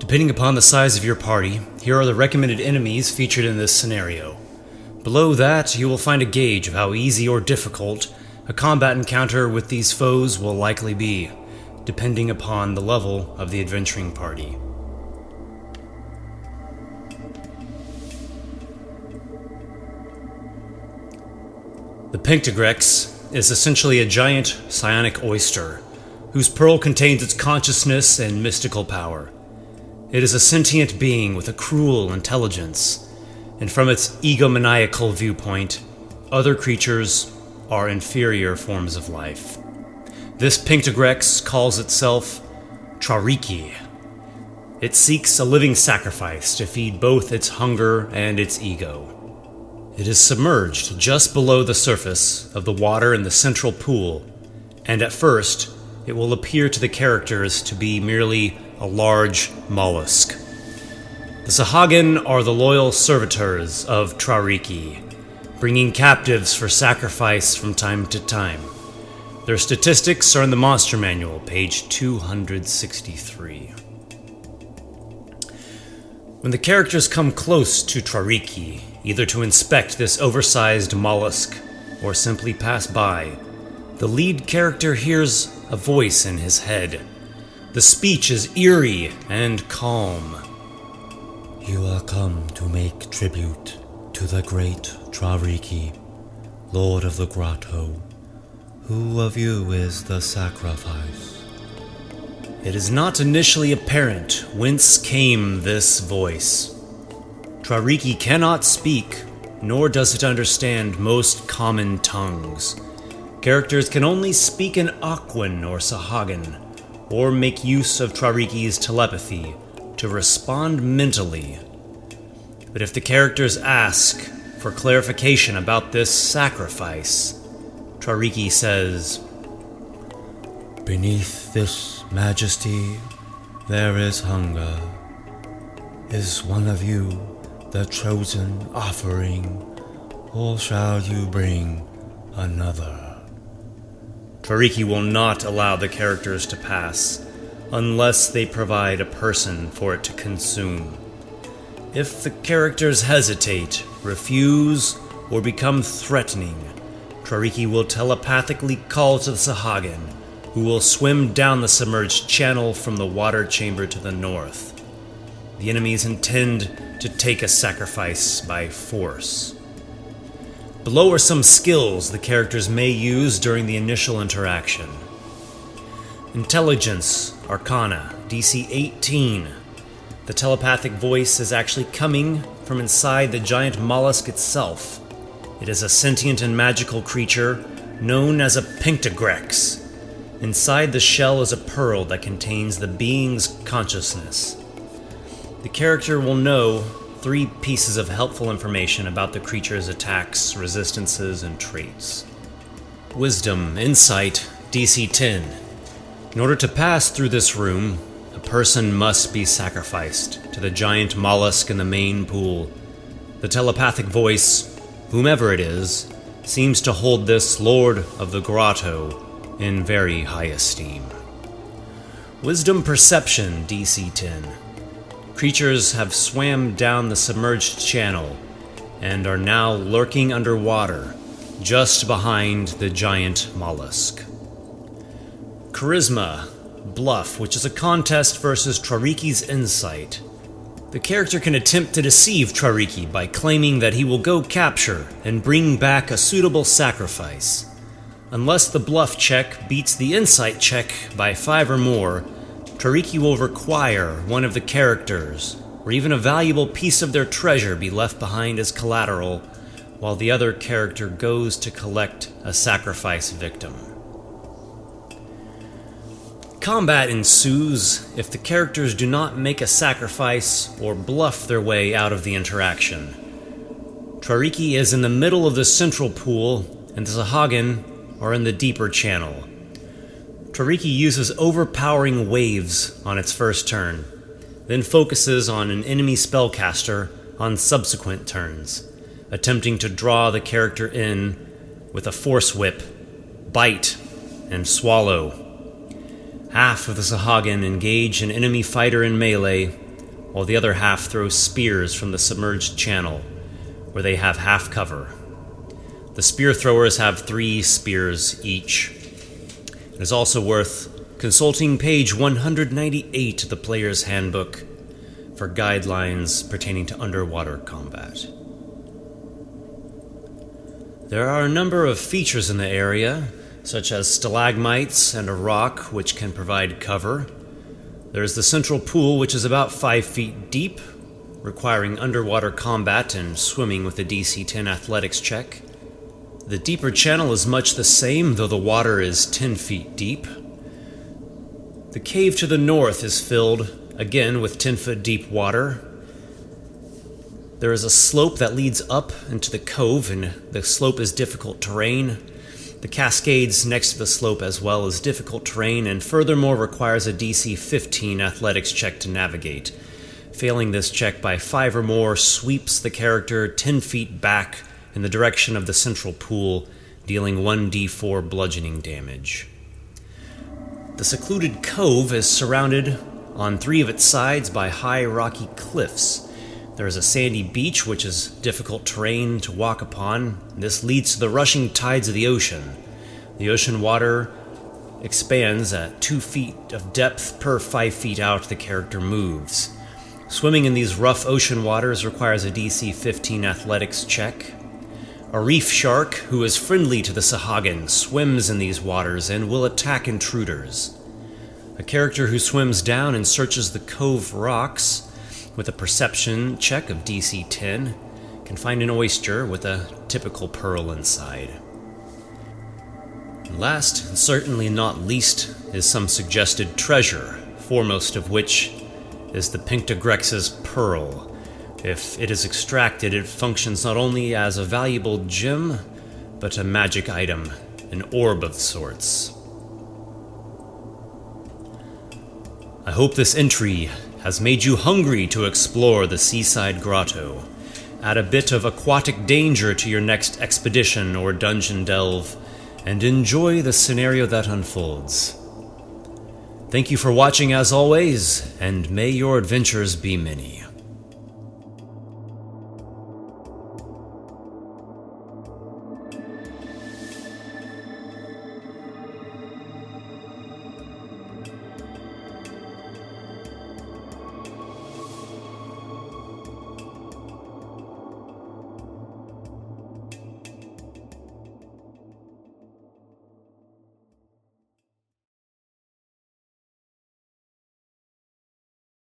Depending upon the size of your party, here are the recommended enemies featured in this scenario. Below that, you will find a gauge of how easy or difficult a combat encounter with these foes will likely be, depending upon the level of the adventuring party. The Pinctagrex is essentially a giant psionic oyster, whose pearl contains its consciousness and mystical power. It is a sentient being with a cruel intelligence, and from its egomaniacal viewpoint, other creatures are inferior forms of life. This Pinctagrex calls itself Trariki. It seeks a living sacrifice to feed both its hunger and its ego. It is submerged just below the surface of the water in the central pool, and at first, it will appear to the characters to be merely a large mollusk. The Sahuagin are the loyal servitors of Trariki, bringing captives for sacrifice from time to time. Their statistics are in the Monster Manual, page 263. When the characters come close to Trariki, either to inspect this oversized mollusk or simply pass by, the lead character hears a voice in his head. The speech is eerie and calm. You are come to make tribute to the great Trariki, Lord of the Grotto. Who of you is the sacrifice? It is not initially apparent whence came this voice. Trariki cannot speak, nor does it understand most common tongues. Characters can only speak in Aquan or Sahuagin, or make use of Trariki's telepathy to respond mentally. But if the characters ask for clarification about this sacrifice, Trariki says, Beneath this majesty, there is hunger. Is one of you the chosen offering, or shall you bring another? Trariki will not allow the characters to pass, unless they provide a person for it to consume. If the characters hesitate, refuse, or become threatening, Trariki will telepathically call to the Sahuagin, who will swim down the submerged channel from the water chamber to the north. The enemies intend to take a sacrifice by force. Below are some skills the characters may use during the initial interaction. Intelligence, Arcana, DC 18. The telepathic voice is actually coming from inside the giant mollusk itself. It is a sentient and magical creature known as a Pinctagrex. Inside the shell is a pearl that contains the being's consciousness. The character will know 3 pieces of helpful information about the creature's attacks, resistances, and traits. Wisdom, Insight, DC 10. In order to pass through this room, a person must be sacrificed to the giant mollusk in the main pool. The telepathic voice, whomever it is, seems to hold this Lord of the Grotto in very high esteem. Wisdom Perception, DC 10. Creatures have swam down the submerged channel and are now lurking underwater, just behind the giant mollusk. Charisma, Bluff, which is a contest versus Trariki's Insight. The character can attempt to deceive Trariki by claiming that he will go capture and bring back a suitable sacrifice. Unless the bluff check beats the insight check by 5 or more, Trariki will require one of the characters, or even a valuable piece of their treasure, be left behind as collateral, while the other character goes to collect a sacrifice victim. Combat ensues if the characters do not make a sacrifice or bluff their way out of the interaction. Trariki is in the middle of the central pool, and the Sahuagin are in the deeper channel. Trariki uses overpowering waves on its first turn, then focuses on an enemy spellcaster on subsequent turns, attempting to draw the character in with a force whip, bite, and swallow. Half of the Sahuagin engage an enemy fighter in melee, while the other half throws spears from the submerged channel, where they have half cover. The spear throwers have 3 spears each. It is also worth consulting page 198 of the player's handbook for guidelines pertaining to underwater combat. There are a number of features in the area, such as stalagmites and a rock which can provide cover. There is the central pool, which is about 5 feet deep, requiring underwater combat and swimming with a DC 10 athletics check. The deeper channel is much the same, though the water is 10 feet deep. The cave to the north is filled, again, with 10-foot deep water. There is a slope that leads up into the cove, and the slope is difficult terrain. The cascades next to the slope as well is difficult terrain, and furthermore requires a DC 15 athletics check to navigate. Failing this check by 5 or more sweeps the character 10 feet back in the direction of the central pool, dealing 1d4 bludgeoning damage. The secluded cove is surrounded on 3 of its sides by high rocky cliffs. There is a sandy beach, which is difficult terrain to walk upon. This leads to the rushing tides of the ocean. The ocean water expands at 2 feet of depth per 5 feet out the character moves. Swimming in these rough ocean waters requires a DC 15 athletics check. A reef shark, who is friendly to the Sahuagin, swims in these waters and will attack intruders. A character who swims down and searches the cove rocks with a perception check of DC 10 can find an oyster with a typical pearl inside. And last, and certainly not least, is some suggested treasure, foremost of which is the Pinctagrex's pearl. If it is extracted, it functions not only as a valuable gem, but a magic item, an orb of sorts. I hope this entry has made you hungry to explore the Seaside Grotto. Add a bit of aquatic danger to your next expedition or dungeon delve, and enjoy the scenario that unfolds. Thank you for watching as always, and may your adventures be many.